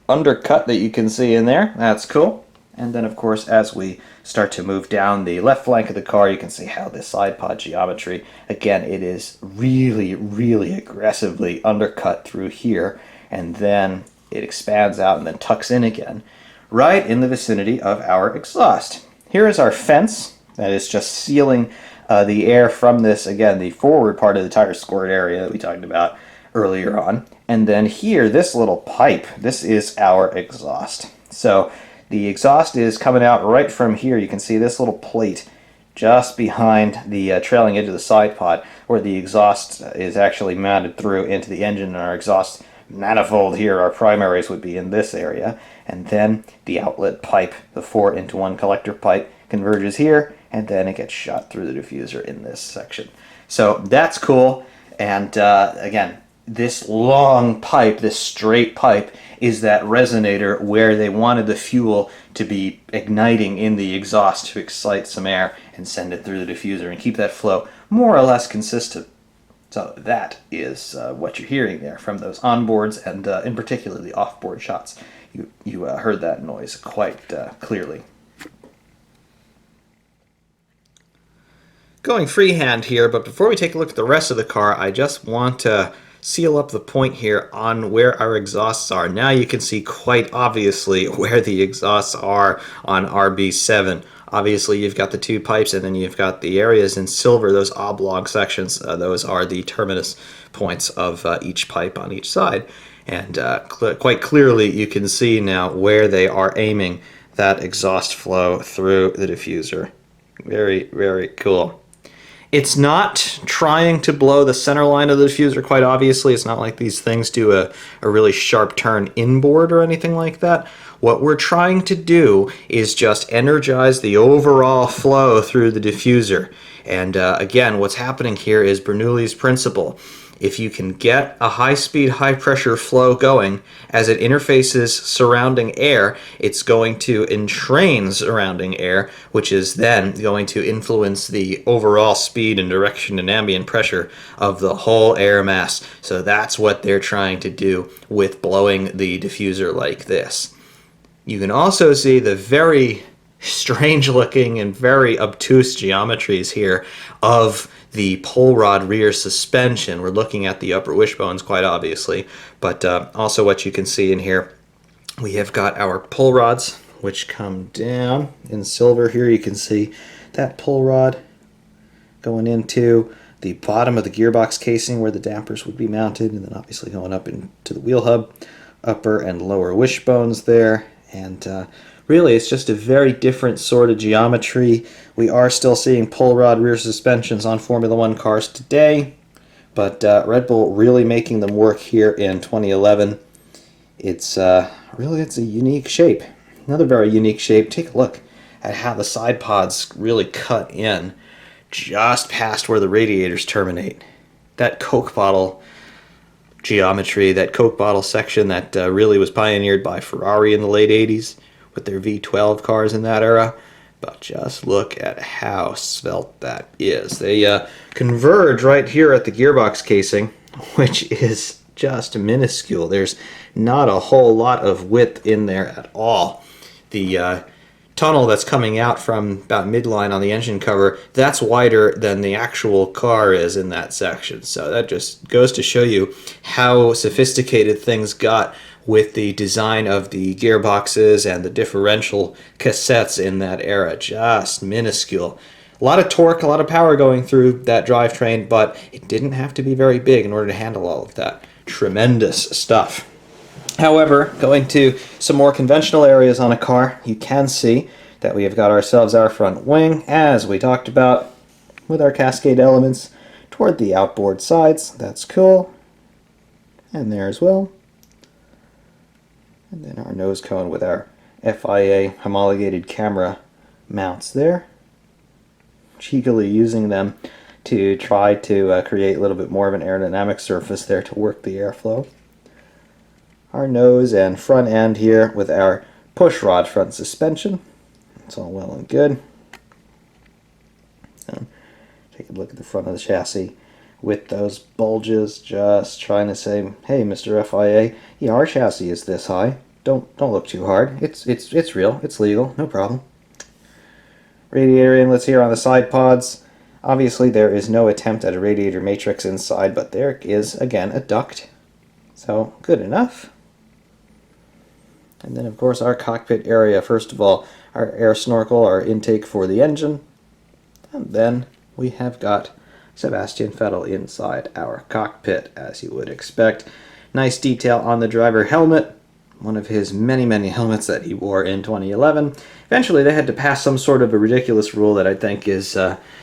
undercut that you can see in there. That's cool. And then, of course, as we start to move down the left flank of the car, you can see how this side pod geometry, again, it is really, really aggressively undercut through here, and then it expands out and then tucks in again, right in the vicinity of our exhaust. Here is our fence that is just sealing the air from this, again, the forward part of the tire squirt area that we talked about earlier on. And then here, this little pipe, this is our exhaust. So the exhaust is coming out right from here. You can see this little plate just behind the trailing edge of the side pod, where the exhaust is actually mounted through into the engine, and our exhaust manifold here, our primaries, would be in this area. And then the outlet pipe, the 4-into-1 collector pipe, converges here, and then it gets shot through the diffuser in this section. So that's cool. And again, this long pipe, this straight pipe, is that resonator where they wanted the fuel to be igniting in the exhaust to excite some air and send it through the diffuser and keep that flow more or less consistent. So that is what you're hearing there from those onboards, and in particular the offboard shots. You heard that noise quite clearly. Going freehand here, but before we take a look at the rest of the car, I just want to seal up the point here on where our exhausts are. Now you can see quite obviously where the exhausts are on RB7. Obviously you've got the two pipes, and then you've got the areas in silver, those oblong sections. Those are the terminus points of each pipe on each side. And quite clearly you can see now where they are aiming that exhaust flow through the diffuser. Very, very cool. It's not trying to blow the center line of the diffuser, quite obviously. It's not like these things do a really sharp turn inboard or anything like that. What we're trying to do is just energize the overall flow through the diffuser. And again, what's happening here is Bernoulli's principle. If you can get a high-speed, high-pressure flow going, as it interfaces surrounding air, it's going to entrain surrounding air, which is then going to influence the overall speed and direction and ambient pressure of the whole air mass. So that's what they're trying to do with blowing the diffuser like this. You can also see the very strange-looking and very obtuse geometries here of the pull rod rear suspension. We're looking at the upper wishbones quite obviously, but also what you can see in here, we have got our pull rods which come down in silver. Here you can see that pull rod going into the bottom of the gearbox casing where the dampers would be mounted, and then obviously going up into the wheel hub, upper and lower wishbones there. And really, it's just a very different sort of geometry. We are still seeing pull rod rear suspensions on Formula One cars today, but Red Bull really making them work here in 2011. It's really, it's a unique shape. Another very unique shape. Take a look at how the side pods really cut in just past where the radiators terminate. That Coke bottle geometry, that Coke bottle section that really was pioneered by Ferrari in the late 80s. With their V12 cars in that era, but just look at how svelte that is. They converge right here at the gearbox casing, which is just minuscule. There's not a whole lot of width in there at all. The tunnel that's coming out from about midline on the engine cover, that's wider than the actual car is in that section. So that just goes to show you how sophisticated things got with the design of the gearboxes and the differential cassettes in that era. Just minuscule. A lot of torque, a lot of power going through that drivetrain, but it didn't have to be very big in order to handle all of that. Tremendous stuff. However, going to some more conventional areas on a car, you can see that we have got ourselves our front wing, as we talked about, with our cascade elements toward the outboard sides. That's cool. And there as well. And then our nose cone with our FIA homologated camera mounts there. Cheekily using them to try to create a little bit more of an aerodynamic surface there to work the airflow. Our nose and front end here with our push rod front suspension. It's all well and good. And Take a look at the front of the chassis with those bulges, just trying to say, hey, Mr. FIA, yeah, our chassis is this high. Don't look too hard. It's real. It's legal. No problem. Radiator inlets here on the side pods. Obviously, there is no attempt at a radiator matrix inside, but there is, again, a duct. So, good enough. And then, of course, our cockpit area. First of all, our air snorkel, our intake for the engine. And then we have got Sebastian Vettel inside our cockpit, as you would expect. Nice detail on the driver helmet. One of his many, many helmets that he wore in 2011. Eventually, they had to pass some sort of a ridiculous rule that I think is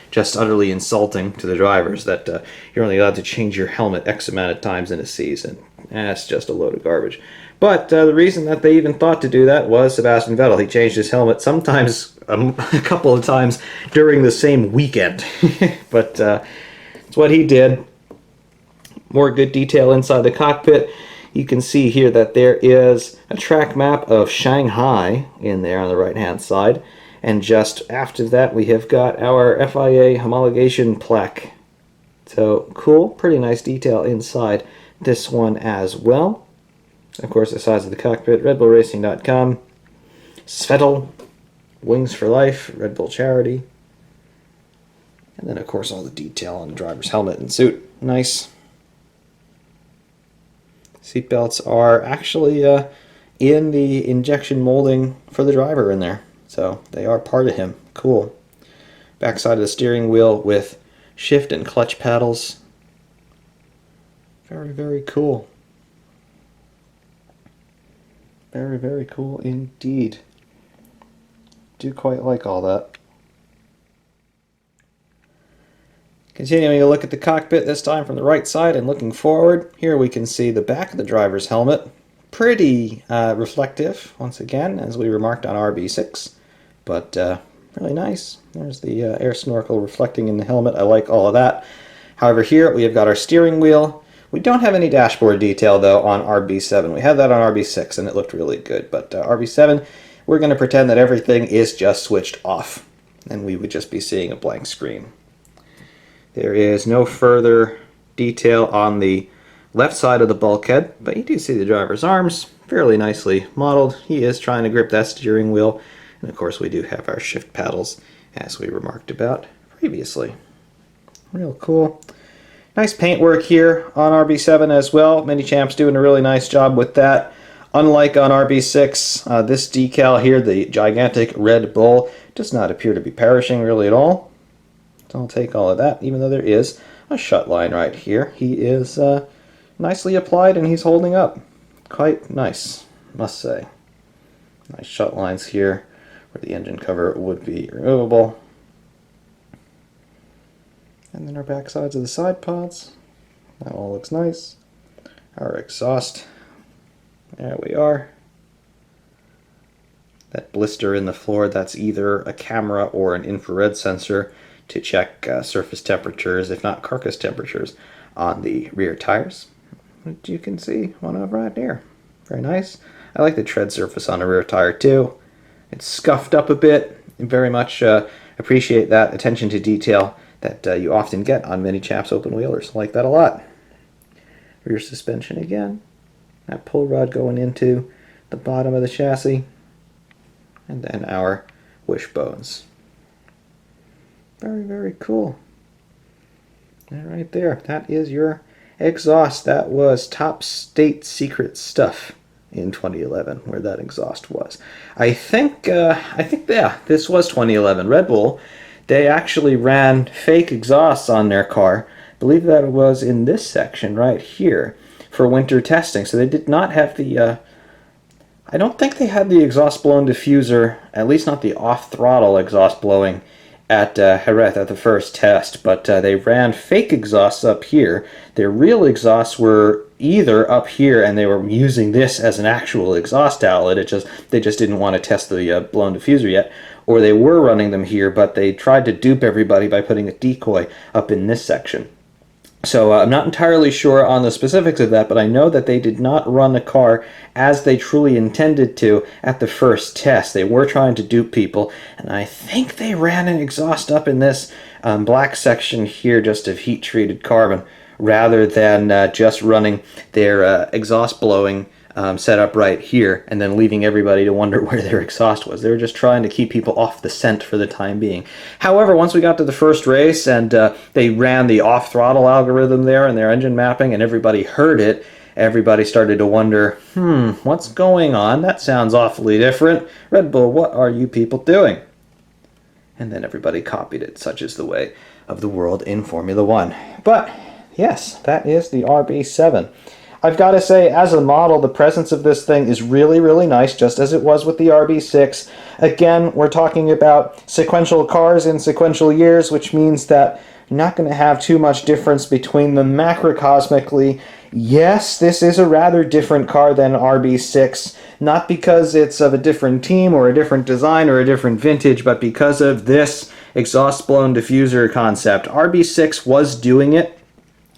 just utterly insulting to the drivers, that you're only allowed to change your helmet X amount of times in a season. That's just a load of garbage. But the reason that they even thought to do that was Sebastian Vettel. He changed his helmet sometimes a couple of times during the same weekend. But it's what he did. More good detail inside the cockpit. You can see here that there is a track map of Shanghai in there on the right-hand side. And just after that, we have got our FIA homologation plaque. So, cool. Pretty nice detail inside this one as well. Of course, the size of the cockpit, RedBullRacing.com. Vettel, Wings for Life, Red Bull Charity. And then, of course, all the detail on the driver's helmet and suit. Nice. Seatbelts are actually in the injection molding for the driver in there. So they are part of him. Cool. Backside of the steering wheel with shift and clutch paddles. Very, very cool. Very, very cool indeed. Do quite like all that. Continuing to look at the cockpit, this time from the right side and looking forward. Here we can see the back of the driver's helmet. Pretty reflective, once again, as we remarked on RB6. But really nice. There's the air snorkel reflecting in the helmet. I like all of that. However, here we have got our steering wheel. We don't have any dashboard detail, though, on RB7. We had that on RB6, and it looked really good. But RB7, we're going to pretend that everything is just switched off, and we would just be seeing a blank screen. There is no further detail on the left side of the bulkhead, but you do see the driver's arms, fairly nicely modeled. He is trying to grip that steering wheel, and of course we do have our shift paddles, as we remarked about previously. Real cool. Nice paintwork here on RB7 as well. Minichamps doing a really nice job with that. Unlike on RB6, this decal here, the gigantic Red Bull, does not appear to be perishing really at all. I'll take all of that, even though there is a shut line right here. He is nicely applied and he's holding up. Quite nice, must say. Nice shut lines here where the engine cover would be removable. And then our back sides of the side pods. That all looks nice. Our exhaust. There we are. That blister in the floor, that's either a camera or an infrared sensor to check surface temperatures, if not carcass temperatures, on the rear tires, which you can see one of right there. Very nice. I like the tread surface on the rear tire too. It's scuffed up a bit, and very much appreciate that attention to detail that you often get on Minichamps open wheelers. I like that a lot. Rear suspension again. That pull rod going into the bottom of the chassis. And then our wishbones. Very, very cool. And right there, that is your exhaust. That was top state secret stuff in 2011, where that exhaust was. I think, yeah, this was 2011. Red Bull, they actually ran fake exhausts on their car. I believe that it was in this section right here for winter testing. So they did not have the, I don't think they had the exhaust blown diffuser, at least not the off-throttle exhaust blowing, at Jerez at the first test, but they ran fake exhausts up here. Their real exhausts were either up here and they were using this as an actual exhaust outlet. They just didn't want to test the blown diffuser yet, or they were running them here, but they tried to dupe everybody by putting a decoy up in this section. So I'm not entirely sure on the specifics of that, but I know that they did not run the car as they truly intended to at the first test. They were trying to dupe people, and I think they ran an exhaust up in this black section here just of heat-treated carbon, rather than just running their exhaust blowing set up right here and then leaving everybody to wonder where their exhaust was. They were just trying to keep people off the scent for the time being. However, once we got to the first race and they ran the off-throttle algorithm there and their engine mapping and everybody heard it, everybody started to wonder, what's going on? That sounds awfully different. Red Bull, what are you people doing? And then everybody copied it. Such is the way of the world in Formula One. But yes, that is the RB7. I've got to say, as a model, the presence of this thing is really, really nice, just as it was with the RB6. Again, we're talking about sequential cars in sequential years, which means that you're not going to have too much difference between them macrocosmically. Yes, this is a rather different car than RB6, not because it's of a different team or a different design or a different vintage, but because of this exhaust-blown diffuser concept. RB6 was doing it,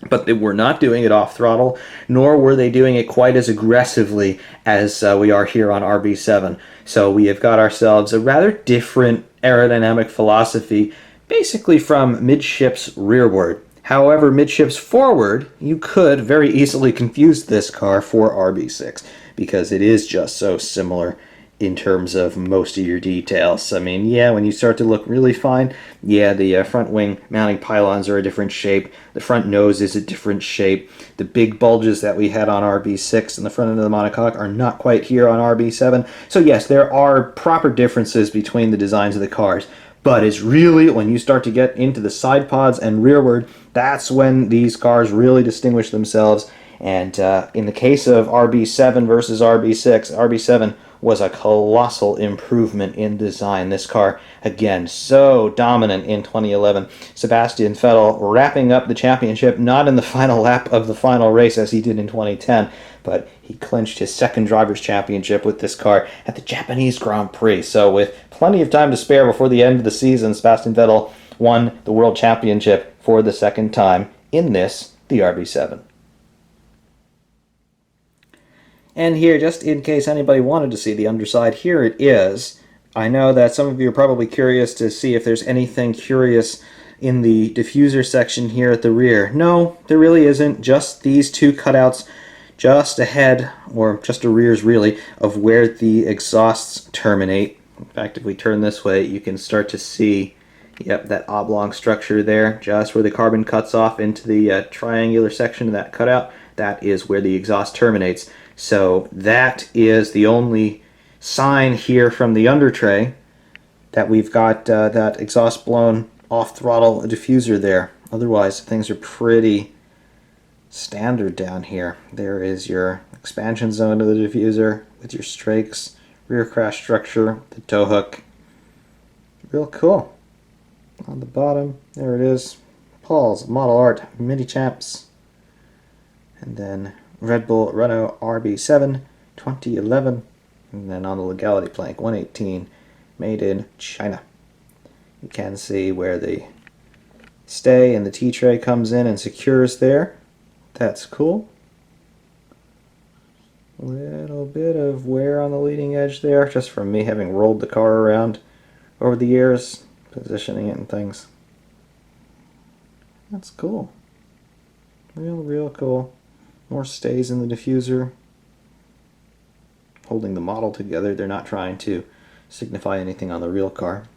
but they were not doing it off throttle, nor were they doing it quite as aggressively as we are here on RB7. So we have got ourselves a rather different aerodynamic philosophy, basically from midships rearward. However, midships forward, you could very easily confuse this car for RB6 because it is just so similar in terms of most of your details. I mean, yeah, when you start to look really fine, yeah, the front wing mounting pylons are a different shape, the front nose is a different shape, the big bulges that we had on RB6 and the front end of the monocoque are not quite here on RB7. So yes, there are proper differences between the designs of the cars, but it's really when you start to get into the side pods and rearward, that's when these cars really distinguish themselves. And in the case of RB7 versus RB6, RB7 was a colossal improvement in design. This car, again, so dominant in 2011. Sebastian Vettel wrapping up the championship, not in the final lap of the final race as he did in 2010, but he clinched his second driver's championship with this car at the Japanese Grand Prix. So with plenty of time to spare before the end of the season, Sebastian Vettel won the World Championship for the second time in this, the RB7. And here, just in case anybody wanted to see the underside, here it is. I know that some of you are probably curious to see if there's anything curious in the diffuser section here at the rear. No, there really isn't. Just these two cutouts just ahead, or just a rears really, of where the exhausts terminate. In fact, if we turn this way, you can start to see, yep, that oblong structure there, just where the carbon cuts off into the triangular section of that cutout. That is where the exhaust terminates. So that is the only sign here from the under tray that we've got that exhaust blown off throttle diffuser there. Otherwise, things are pretty standard down here. There is your expansion zone of the diffuser with your strakes, rear crash structure, the tow hook. Real cool. On the bottom, there it is. Paul's Model Art Minichamps. And then Red Bull Renault RB7 2011, and then on the legality plank 118, made in China. You can see where the stay and the T-tray comes in and secures there. That's cool. A little bit of wear on the leading edge there, just from me having rolled the car around over the years, positioning it and things. That's cool. Real cool. More stays in the diffuser, holding the model together. They're not trying to signify anything on the real car.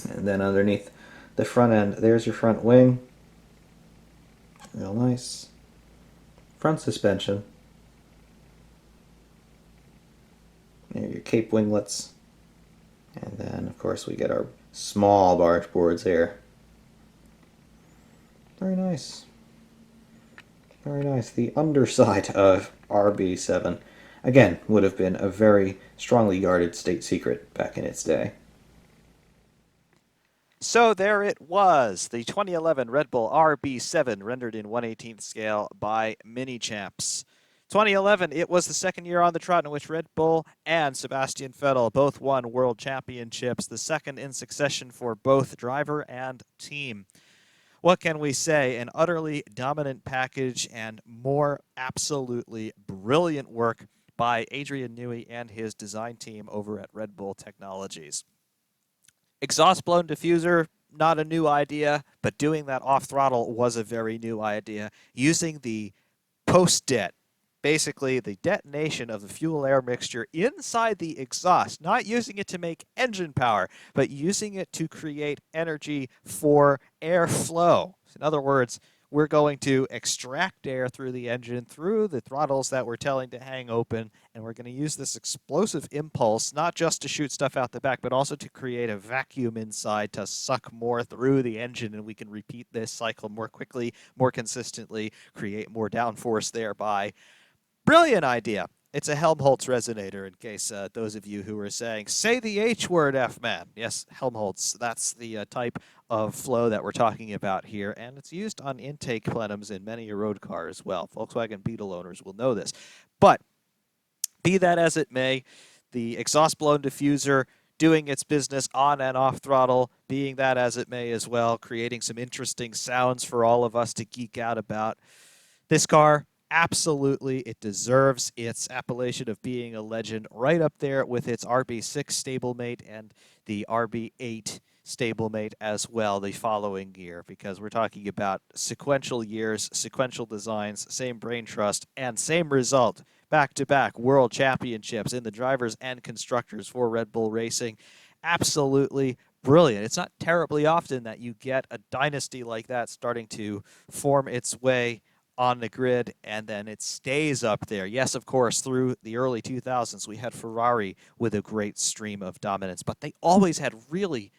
And then underneath the front end, there's your front wing. Real nice. Front suspension. There are your cape winglets. And then, of course, we get our small barge boards here. Very nice. Very nice. The underside of RB7, again, would have been a very strongly guarded state secret back in its day. So there it was, the 2011 Red Bull RB7 rendered in 1/18th scale by Minichamps. 2011, it was the second year on the trot in which Red Bull and Sebastian Vettel both won world championships, the second in succession for both driver and team. What can we say? An utterly dominant package and more absolutely brilliant work by Adrian Newey and his design team over at Red Bull Technologies. Exhaust blown diffuser, not a new idea, but doing that off throttle was a very new idea. Using the post-det, basically the detonation of the fuel-air mixture inside the exhaust, not using it to make engine power, but using it to create energy for airflow. In other words, we're going to extract air through the engine, through the throttles that we're telling to hang open, and we're going to use this explosive impulse not just to shoot stuff out the back, but also to create a vacuum inside to suck more through the engine, and we can repeat this cycle more quickly, more consistently, create more downforce thereby. Brilliant idea. It's a Helmholtz resonator, in case those of you who are saying, say the H word, F-man. Yes, Helmholtz, that's the type of flow that we're talking about here, and it's used on intake plenums in many a road car as well. Volkswagen Beetle owners will know this. But be that as it may, the exhaust blown diffuser doing its business on and off throttle, being that as it may as well, creating some interesting sounds for all of us to geek out about. This car, absolutely, it deserves its appellation of being a legend, right up there with its RB6 stablemate and the RB8 stablemate as well the following year, because we're talking about sequential years, sequential designs, same brain trust, and same result. Back-to-back world championships in the drivers and constructors for Red Bull Racing. Absolutely brilliant. It's not terribly often that you get a dynasty like that starting to form its way on the grid, and then it stays up there. Yes, of course, through the early 2000s, we had Ferrari with a great stream of dominance, but they always had really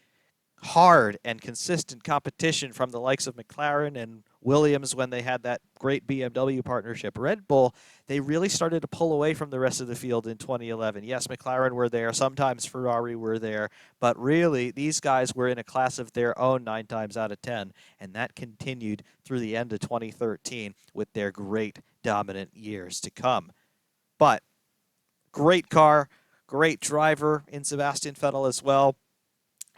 hard and consistent competition from the likes of McLaren and Williams when they had that great BMW partnership. Red Bull, they really started to pull away from the rest of the field in 2011. Yes, McLaren were there, sometimes Ferrari were there, but really these guys were in a class of their own 9 times out of 10, and that continued through the end of 2013 with their great dominant years to come. But great car, great driver in Sebastian Vettel as well.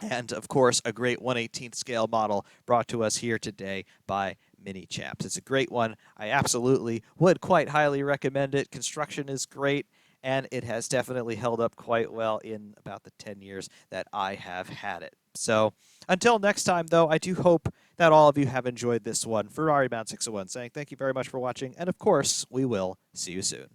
And, of course, a great 1/18th scale model brought to us here today by Minichamps. It's a great one. I absolutely would quite highly recommend it. Construction is great, and it has definitely held up quite well in about the 10 years that I have had it. So until next time, though, I do hope that all of you have enjoyed this one. Ferrari Bound 601 saying thank you very much for watching, and, of course, we will see you soon.